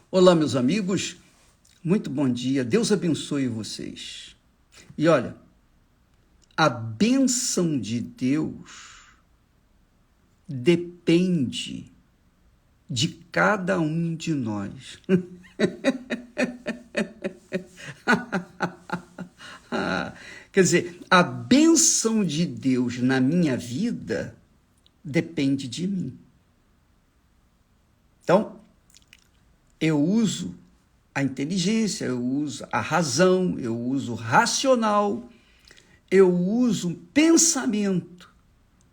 Olá, meus amigos, muito bom dia, Deus abençoe vocês. E olha, a bênção de Deus depende de cada um de nós. Quer dizer, a bênção de Deus na minha vida depende de mim. Então, eu uso a inteligência, eu uso a razão, eu uso o racional, eu uso o pensamento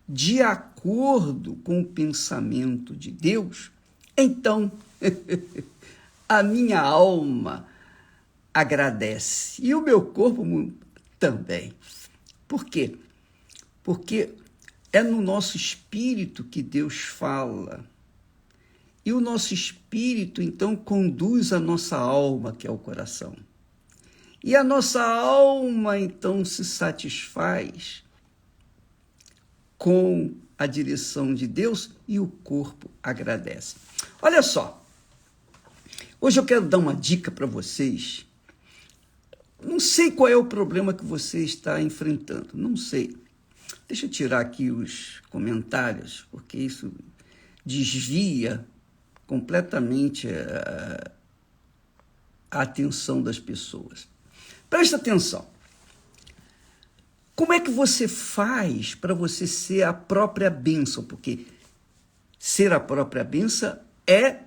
de acordo com o pensamento de Deus. Então, a minha alma agradece e o meu corpo também. Por quê? Porque é no nosso espírito que Deus fala. E o nosso espírito, então, conduz a nossa alma, que é o coração. E a nossa alma, então, se satisfaz com a direção de Deus e o corpo agradece. Olha só, hoje eu quero dar uma dica para vocês. Não sei qual é o problema que você está enfrentando, não sei. Deixa eu tirar aqui os comentários, porque isso desvia completamente a atenção das pessoas. Presta atenção. Como é que você faz para você ser a própria bênção? Porque ser a própria bênção é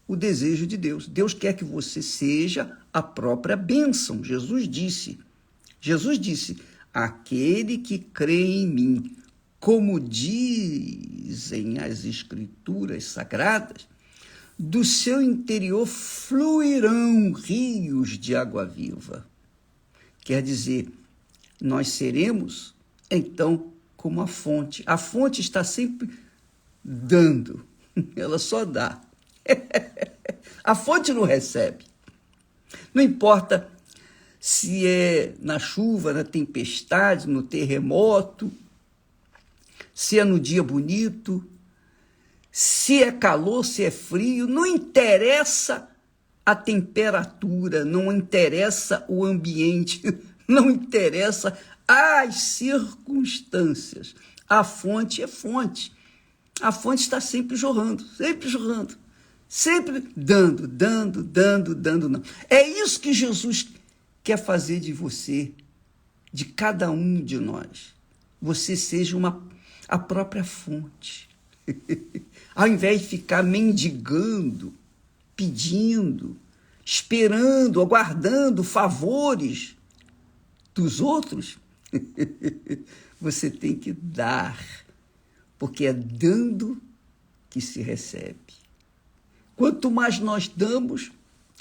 o desejo de Deus. Deus quer que você seja a própria bênção. Jesus disse, aquele que crê em mim, como dizem as Escrituras Sagradas, do seu interior fluirão rios de água viva. Quer dizer, nós seremos, então, como a fonte. A fonte está sempre dando, ela só dá. A fonte não recebe. Não importa se é na chuva, na tempestade, no terremoto, se é no dia bonito, se é calor, se é frio, não interessa a temperatura, não interessa o ambiente, não interessa as circunstâncias. A fonte é fonte. A fonte está sempre jorrando, sempre dando. Não. É isso que Jesus quer fazer de você, de cada um de nós. Você seja a própria fonte. Ao invés de ficar mendigando, pedindo, esperando, aguardando favores dos outros, você tem que dar, porque é dando que se recebe. Quanto mais nós damos,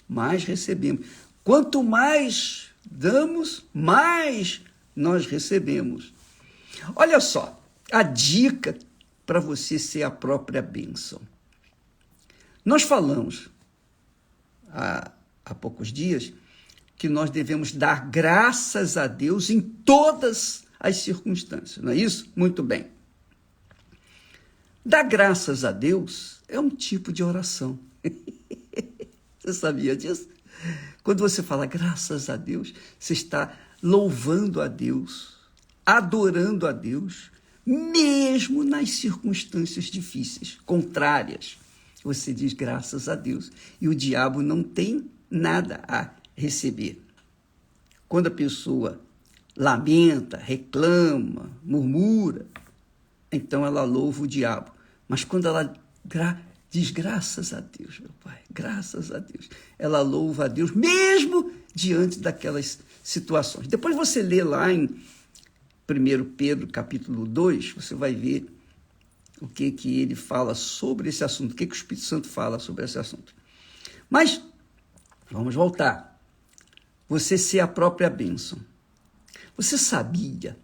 mais recebemos. Quanto mais damos, mais nós recebemos. Olha só, a dica para você ser a própria bênção. Nós falamos há poucos dias que nós devemos dar graças a Deus em todas as circunstâncias, não é isso? Muito bem. Dar graças a Deus é um tipo de oração. Você sabia disso? Quando você fala graças a Deus, você está louvando a Deus, adorando a Deus, mesmo nas circunstâncias difíceis, contrárias. Você diz graças a Deus e o diabo não tem nada a receber. Quando a pessoa lamenta, reclama, murmura, então ela louva o diabo. Mas quando ela diz graças a Deus, meu Pai, graças a Deus, ela louva a Deus mesmo diante daquelas situações. Depois você lê lá em 1 Pedro, capítulo 2, você vai ver o que ele fala sobre esse assunto, o que o Espírito Santo fala sobre esse assunto. Mas, vamos voltar. Você ser a própria bênção. Você sabia?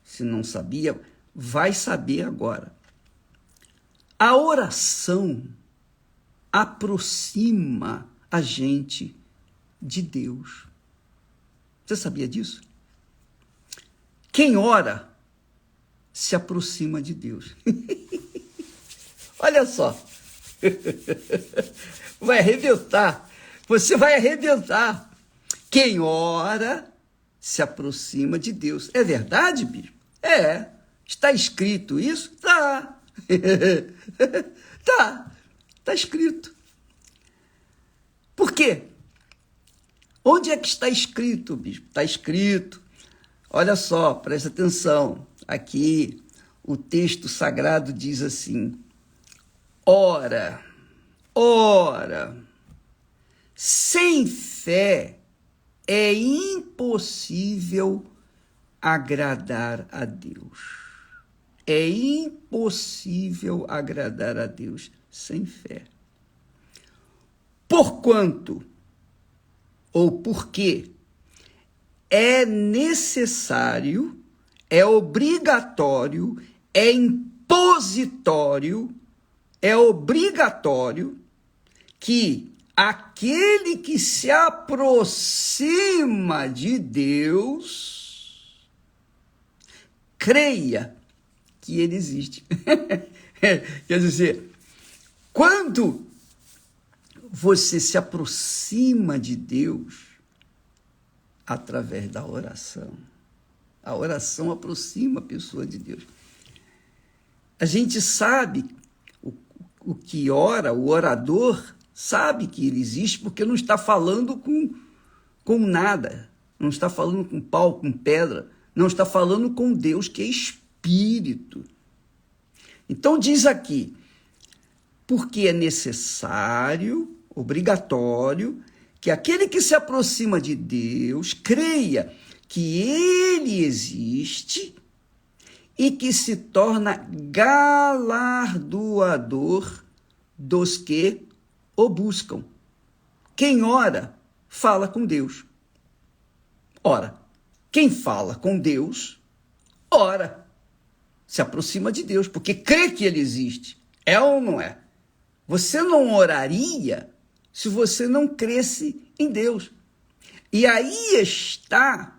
Se não sabia, vai saber agora. A oração aproxima a gente de Deus. Você sabia disso? Quem ora se aproxima de Deus. Olha só, Vai arrebentar. Você vai arrebentar. Quem ora se aproxima de Deus. É verdade, bispo? É. Está escrito isso? Tá. Tá escrito. Por quê? Onde é que está escrito, bispo? Está escrito. Olha só, presta atenção. Aqui, o texto sagrado diz assim: ora, sem fé é impossível agradar a Deus. É impossível agradar a Deus sem fé. Porquanto, ou porque, é necessário, é obrigatório, é impositório, é obrigatório que aquele que se aproxima de Deus creia que ele existe. Quer dizer, quando você se aproxima de Deus através da oração, a oração aproxima a pessoa de Deus. A gente sabe o que ora, o orador sabe que ele existe porque não está falando com nada, não está falando com pau, com pedra, não está falando com Deus que é Espírito. Então diz aqui, porque é necessário, obrigatório, que aquele que se aproxima de Deus creia que ele existe e que se torna galardoador dos que o buscam. Quem ora, fala com Deus. Ora, quem fala com Deus, ora, se aproxima de Deus, porque crê que ele existe. É ou não é? Você não oraria se você não cresce em Deus. E aí está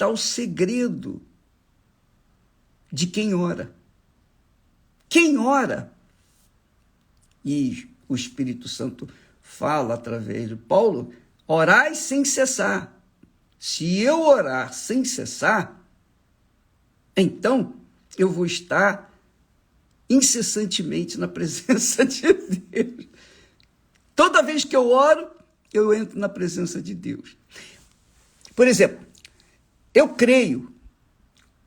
o segredo de quem ora. Quem ora, e o Espírito Santo fala através de Paulo, orai sem cessar. Se eu orar sem cessar, então eu vou estar incessantemente na presença de Deus. Toda vez que eu oro, eu entro na presença de Deus. Por exemplo, eu creio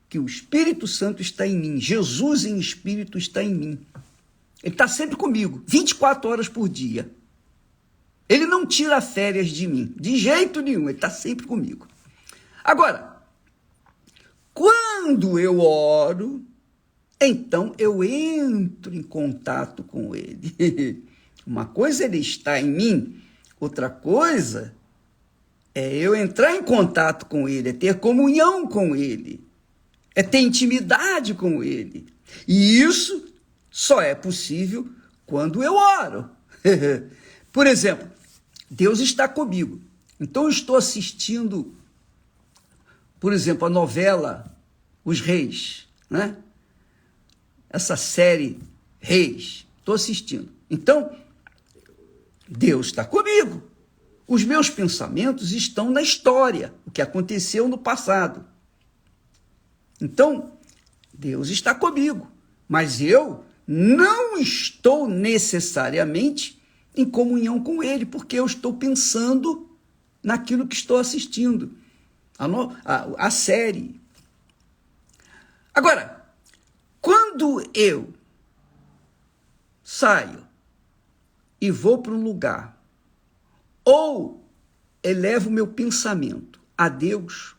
que o Espírito Santo está em mim, Jesus em espírito está em mim. Ele está sempre comigo, 24 horas por dia. Ele não tira férias de mim, de jeito nenhum, ele está sempre comigo. Agora, quando eu oro, então eu entro em contato com ele. Uma coisa é ele estar em mim, outra coisa é eu entrar em contato com ele, é ter comunhão com ele, é ter intimidade com ele. E isso só é possível quando eu oro. Por exemplo, Deus está comigo. Então eu estou assistindo, por exemplo, a novela Os Reis, né? Essa série Reis, estou assistindo. Então, Deus está comigo. Os meus pensamentos estão na história, o que aconteceu no passado. Então, Deus está comigo, mas eu não estou necessariamente em comunhão com Ele, porque eu estou pensando naquilo que estou assistindo, a série. Agora, quando eu saio e vou para um lugar, ou elevo meu pensamento a Deus,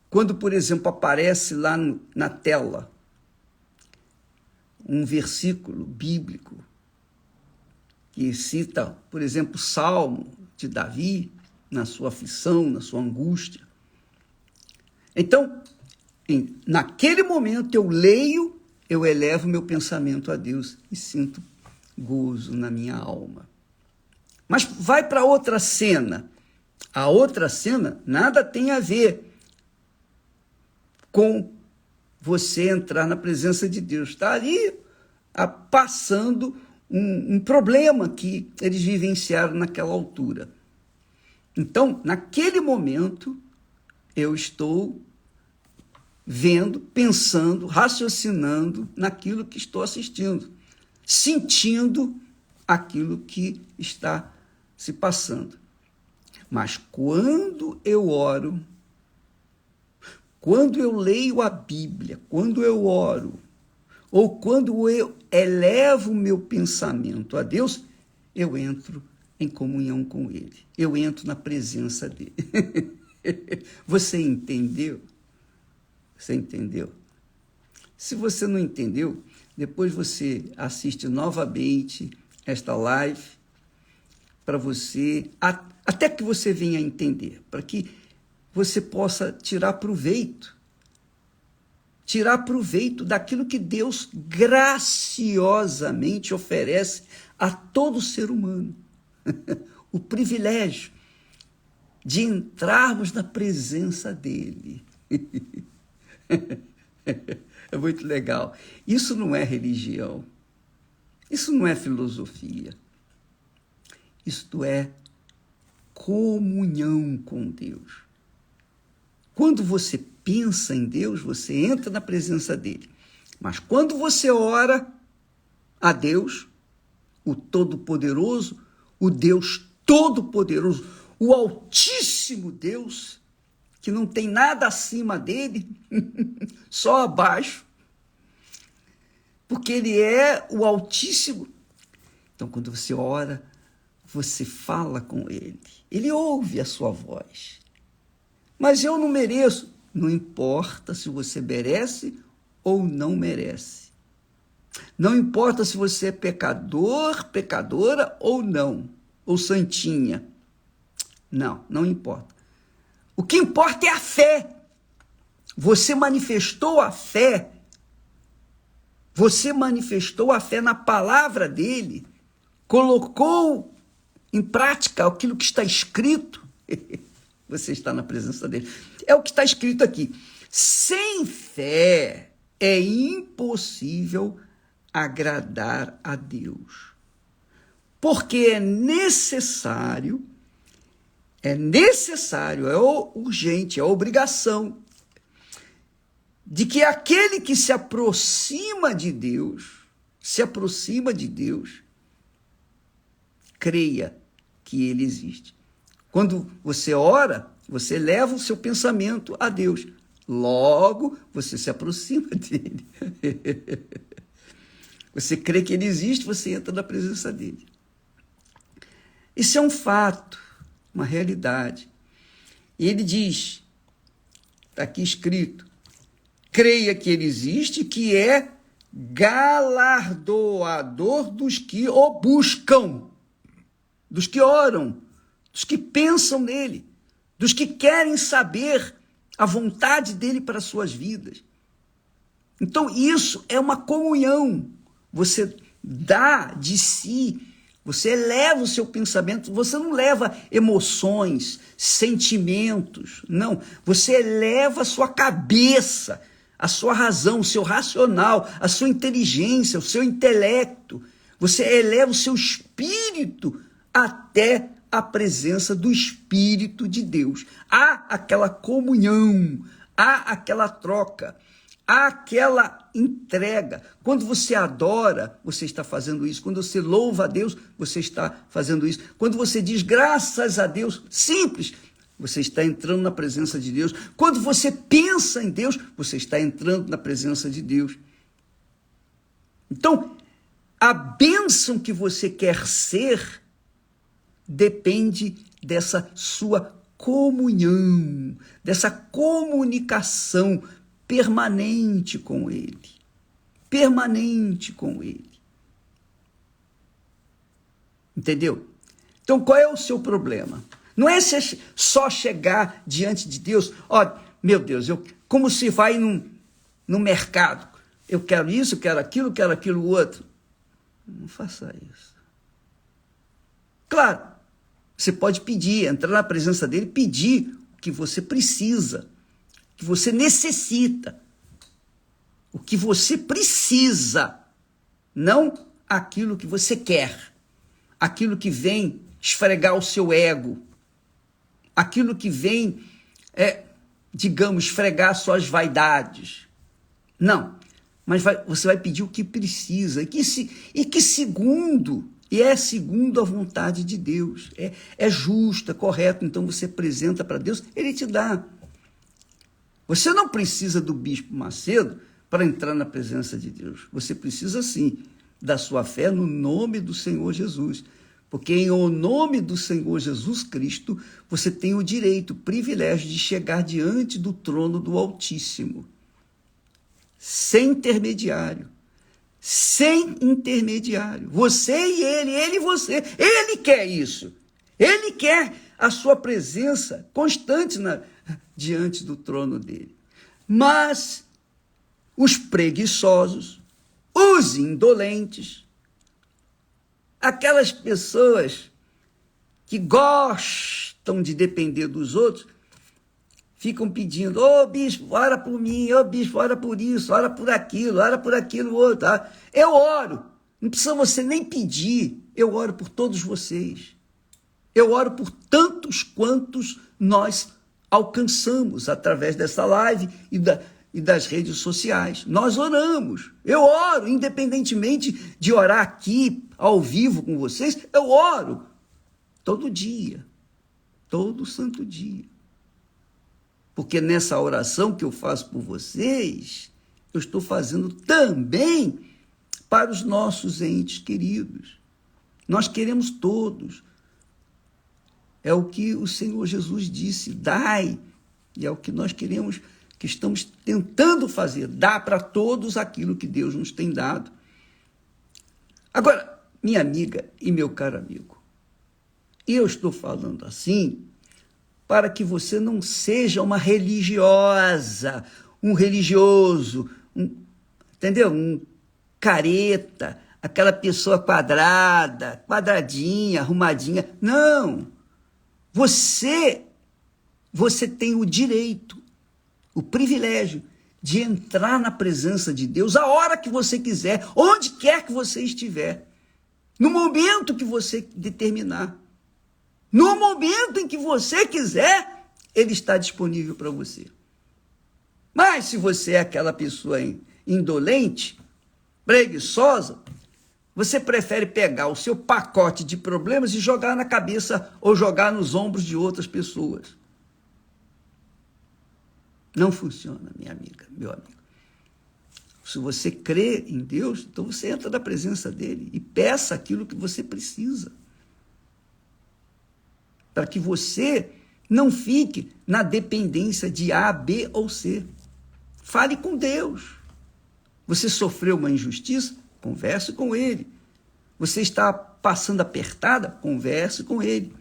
quando, por exemplo, aparece lá na tela um versículo bíblico que cita, por exemplo, o Salmo de Davi, na sua aflição, na sua angústia. Então, naquele momento eu leio, eu elevo meu pensamento a Deus e sinto gozo na minha alma. Mas vai para outra cena. A outra cena nada tem a ver com você entrar na presença de Deus. Está ali passando um problema que eles vivenciaram naquela altura. Então, naquele momento, eu estou vendo, pensando, raciocinando naquilo que estou assistindo, sentindo aquilo que está se passando. Mas quando eu oro, quando eu leio a Bíblia, quando eu oro, ou quando eu elevo o meu pensamento a Deus, eu entro em comunhão com Ele. Eu entro na presença dEle. Você entendeu? Você entendeu? Se você não entendeu, depois você assiste novamente esta live para você, até que você venha a entender, para que você possa tirar proveito daquilo que Deus graciosamente oferece a todo ser humano. O privilégio de entrarmos na presença dEle. É muito legal. Isso não é religião. Isso não é filosofia. Isto é comunhão com Deus. Quando você pensa em Deus, você entra na presença dEle. Mas quando você ora a Deus, o Todo-Poderoso, o Deus Todo-Poderoso, o Altíssimo Deus, que não tem nada acima dele, só abaixo, porque ele é o Altíssimo. Então, quando você ora, você fala com ele, ele ouve a sua voz. Mas eu não mereço. Não importa se você merece ou não merece. Não importa se você é pecador, pecadora ou não, ou santinha. Não importa. O que importa é a fé. Você manifestou a fé. Você manifestou a fé na palavra dele. Colocou em prática aquilo que está escrito. Você está na presença dele. É o que está escrito aqui. Sem fé é impossível agradar a Deus. Porque é necessário, é urgente, é obrigação de que aquele que se aproxima de Deus, creia que ele existe. Quando você ora, você leva o seu pensamento a Deus. Logo, você se aproxima dele. Você crê que ele existe, você entra na presença dele. Isso é um fato, uma realidade. E ele diz, está aqui escrito, creia que ele existe, que é galardoador dos que o buscam, dos que oram, dos que pensam nele, dos que querem saber a vontade dele para as suas vidas. Então, isso é uma comunhão. Você dá de si, você eleva o seu pensamento, você não leva emoções, sentimentos, não. Você eleva a sua cabeça, a sua razão, o seu racional, a sua inteligência, o seu intelecto. Você eleva o seu espírito até a presença do Espírito de Deus. Há aquela comunhão, há aquela troca, há aquela entrega. Quando você adora, você está fazendo isso. Quando você louva a Deus, você está fazendo isso. Quando você diz graças a Deus, simples, você está entrando na presença de Deus. Quando você pensa em Deus, você está entrando na presença de Deus. Então, a bênção que você quer ser depende dessa sua comunhão, dessa comunicação permanente com Ele. Permanente com Ele. Entendeu? Então, qual é o seu problema? Não é só chegar diante de Deus, meu Deus, como se vai no mercado. Eu quero isso, eu quero aquilo outro. Não faça isso. Claro, você pode pedir, entrar na presença dele, pedir o que você precisa, o que você necessita, o que você precisa, não aquilo que você quer, aquilo que vem esfregar o seu ego, aquilo que vem, digamos, esfregar suas vaidades. Não, mas você vai pedir o que precisa, e que segundo a vontade de Deus, é justo, é correto, então você apresenta para Deus, Ele te dá. Você não precisa do Bispo Macedo para entrar na presença de Deus, você precisa sim da sua fé no nome do Senhor Jesus, porque em o nome do Senhor Jesus Cristo, você tem o direito, o privilégio de chegar diante do trono do Altíssimo, sem intermediário, você e ele e você, ele quer isso, ele quer a sua presença constante diante do trono dele, mas os preguiçosos, os indolentes, aquelas pessoas que gostam de depender dos outros, ficam pedindo, bispo, ora por mim, bispo, ora por isso, ora por aquilo outro. Tá? Eu oro, não precisa você nem pedir, eu oro por todos vocês. Eu oro por tantos quantos nós alcançamos através dessa live e das redes sociais. Nós oramos, eu oro, independentemente de orar aqui, ao vivo com vocês, eu oro todo dia, todo santo dia. Porque nessa oração que eu faço por vocês, eu estou fazendo também para os nossos entes queridos. Nós queremos todos. É o que o Senhor Jesus disse, dai, e é o que nós queremos, que estamos tentando fazer, dar para todos aquilo que Deus nos tem dado. Agora, minha amiga e meu caro amigo, eu estou falando assim para que você não seja uma religiosa, um religioso, entendeu? Um careta, aquela pessoa quadradinha, arrumadinha. Não! Você tem o direito, o privilégio de entrar na presença de Deus a hora que você quiser, onde quer que você estiver, no momento que você determinar. No momento em que você quiser, Ele está disponível para você. Mas se você é aquela pessoa indolente, preguiçosa, você prefere pegar o seu pacote de problemas e jogar na cabeça ou jogar nos ombros de outras pessoas. Não funciona, minha amiga, meu amigo. Se você crê em Deus, então você entra na presença dele e peça aquilo que você precisa. Para que você não fique na dependência de A, B ou C. Fale com Deus. Você sofreu uma injustiça? Converse com Ele. Você está passando apertada? Converse com Ele.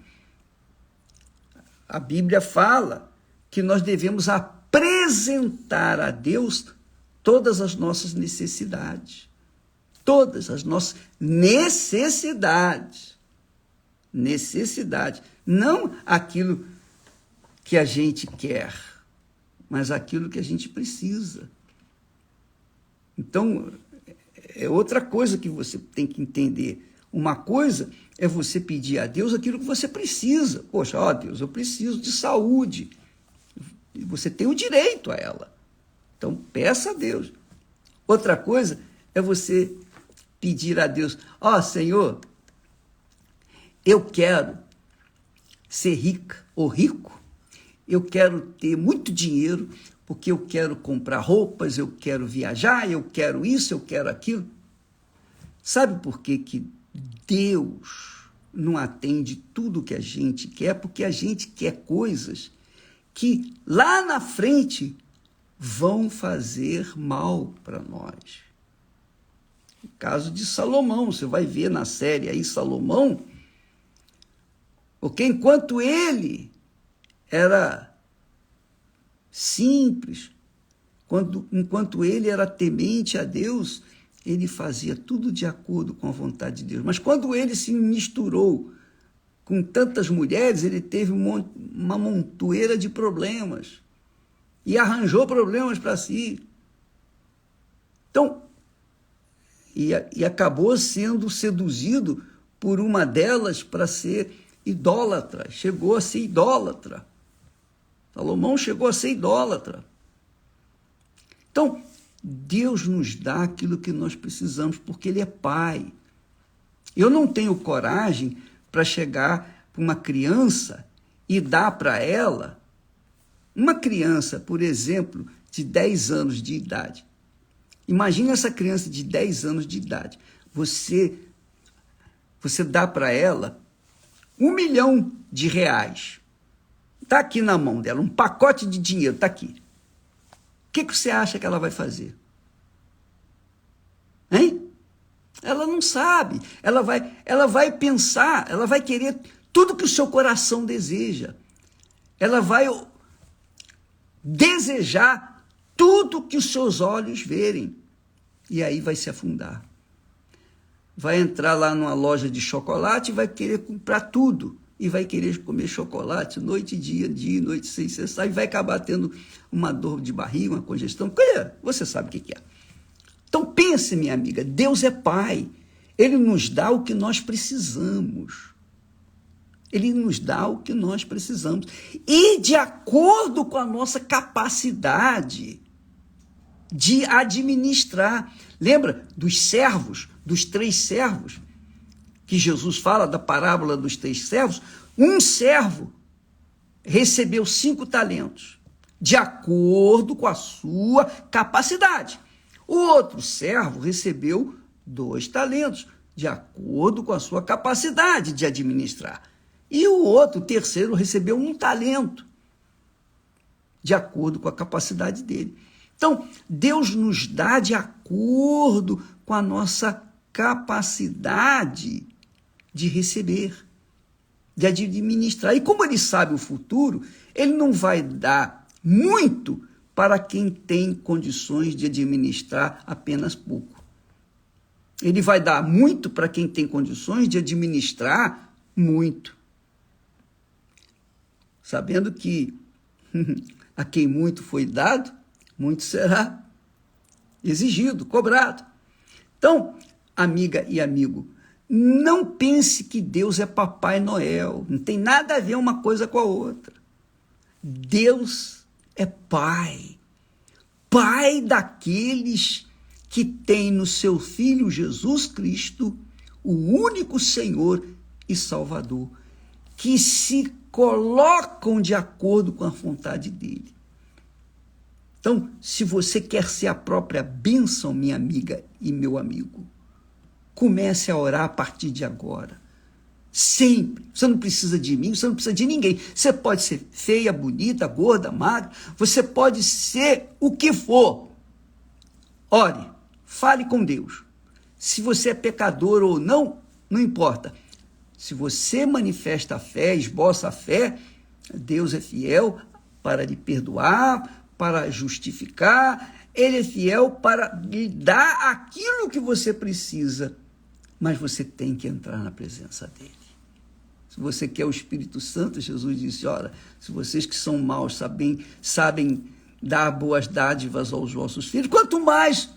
A Bíblia fala que nós devemos apresentar a Deus todas as nossas necessidades. Todas as nossas necessidades. Necessidades. Não aquilo que a gente quer, mas aquilo que a gente precisa. Então, é outra coisa que você tem que entender. Uma coisa é você pedir a Deus aquilo que você precisa. Poxa, Deus, eu preciso de saúde. E você tem o direito a ela. Então, peça a Deus. Outra coisa é você pedir a Deus, Senhor, eu quero ser rica ou rico, eu quero ter muito dinheiro, porque eu quero comprar roupas, eu quero viajar, eu quero isso, eu quero aquilo. Sabe por que Deus não atende tudo que a gente quer? Porque a gente quer coisas que lá na frente vão fazer mal para nós. O caso de Salomão, você vai ver na série aí Salomão, porque enquanto ele era simples, enquanto ele era temente a Deus, ele fazia tudo de acordo com a vontade de Deus. Mas quando ele se misturou com tantas mulheres, ele teve uma montoeira de problemas e arranjou problemas para si. Então, e acabou sendo seduzido por uma delas para ser idólatra. Chegou a ser idólatra. Salomão chegou a ser idólatra. Então, Deus nos dá aquilo que nós precisamos, porque Ele é Pai. Eu não tenho coragem para chegar para uma criança e dar para ela, uma criança, por exemplo, de 10 anos de idade. Imagine essa criança de 10 anos de idade. Você dá para ela R$1 milhão. Está aqui na mão dela, um pacote de dinheiro, está aqui. O que você acha que ela vai fazer? Hein? Ela não sabe. Ela vai pensar, ela vai querer tudo que o seu coração deseja. Ela vai desejar tudo que os seus olhos verem. E aí vai se afundar. Vai entrar lá numa loja de chocolate e vai querer comprar tudo. E vai querer comer chocolate noite e dia e noite sem cessar. E vai acabar tendo uma dor de barriga, uma congestão. Você sabe o que é. Então pense, minha amiga, Deus é Pai. Ele nos dá o que nós precisamos. Ele nos dá o que nós precisamos. E de acordo com a nossa capacidade de administrar. Lembra dos servos, dos 3 servos? Que Jesus fala da parábola dos 3 servos. Um servo recebeu 5 talentos, de acordo com a sua capacidade. O outro servo recebeu 2 talentos, de acordo com a sua capacidade de administrar. E o outro, o terceiro, recebeu 1 talento, de acordo com a capacidade dele. Então, Deus nos dá de acordo com a nossa capacidade de receber, de administrar. E como Ele sabe o futuro, Ele não vai dar muito para quem tem condições de administrar apenas pouco. Ele vai dar muito para quem tem condições de administrar muito. Sabendo que a quem muito foi dado, muito será exigido, cobrado. Então, amiga e amigo, não pense que Deus é Papai Noel. Não tem nada a ver uma coisa com a outra. Deus é Pai. Pai daqueles que têm no seu Filho Jesus Cristo o único Senhor e Salvador, que se colocam de acordo com a vontade dele. Então, se você quer ser a própria bênção, minha amiga e meu amigo, comece a orar a partir de agora. Sempre. Você não precisa de mim, você não precisa de ninguém. Você pode ser feia, bonita, gorda, magra, você pode ser o que for. Ore, fale com Deus. Se você é pecador ou não, não importa. Se você manifesta a fé, esboça a fé, Deus é fiel para lhe perdoar, para justificar, Ele é fiel para lhe dar aquilo que você precisa, mas você tem que entrar na presença dEle. Se você quer o Espírito Santo, Jesus disse, ora, se vocês que são maus sabem dar boas dádivas aos vossos filhos, quanto mais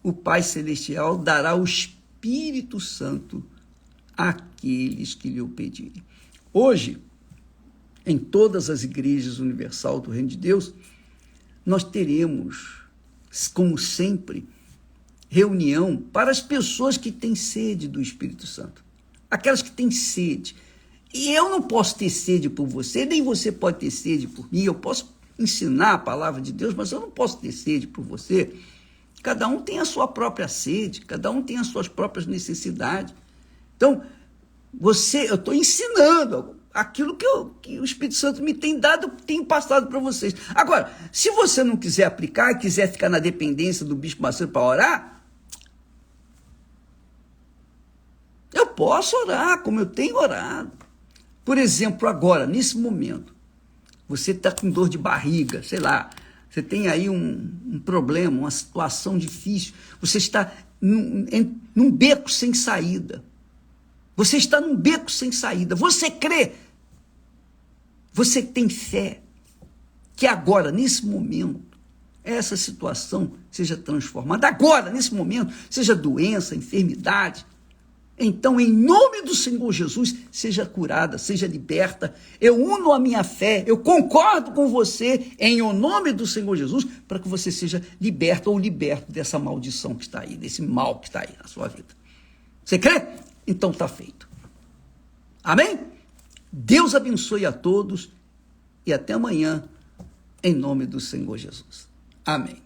o Pai Celestial dará o Espírito Santo àqueles que lhe o pedirem. Hoje, em todas as igrejas universal do Reino de Deus, nós teremos, como sempre, reunião para as pessoas que têm sede do Espírito Santo. Aquelas que têm sede. E eu não posso ter sede por você, nem você pode ter sede por mim. Eu posso ensinar a palavra de Deus, mas eu não posso ter sede por você. Cada um tem a sua própria sede, cada um tem as suas próprias necessidades. Então, eu estou ensinando aquilo que o Espírito Santo me tem dado, tem passado para vocês. Agora, se você não quiser aplicar, quiser ficar na dependência do Bispo Macedo para orar, eu posso orar, como eu tenho orado. Por exemplo, agora, nesse momento, você está com dor de barriga, sei lá, você tem aí um problema, uma situação difícil, você está num beco sem saída. Você está num beco sem saída. Você crê, você tem fé que agora, nesse momento, essa situação seja transformada agora, nesse momento, seja doença, enfermidade. Então, em nome do Senhor Jesus, seja curada, seja liberta. Eu uno a minha fé, eu concordo com você em o nome do Senhor Jesus, para que você seja liberta ou liberto dessa maldição que está aí, desse mal que está aí na sua vida. Você crê? Então está feito. Amém? Deus abençoe a todos e até amanhã, em nome do Senhor Jesus. Amém.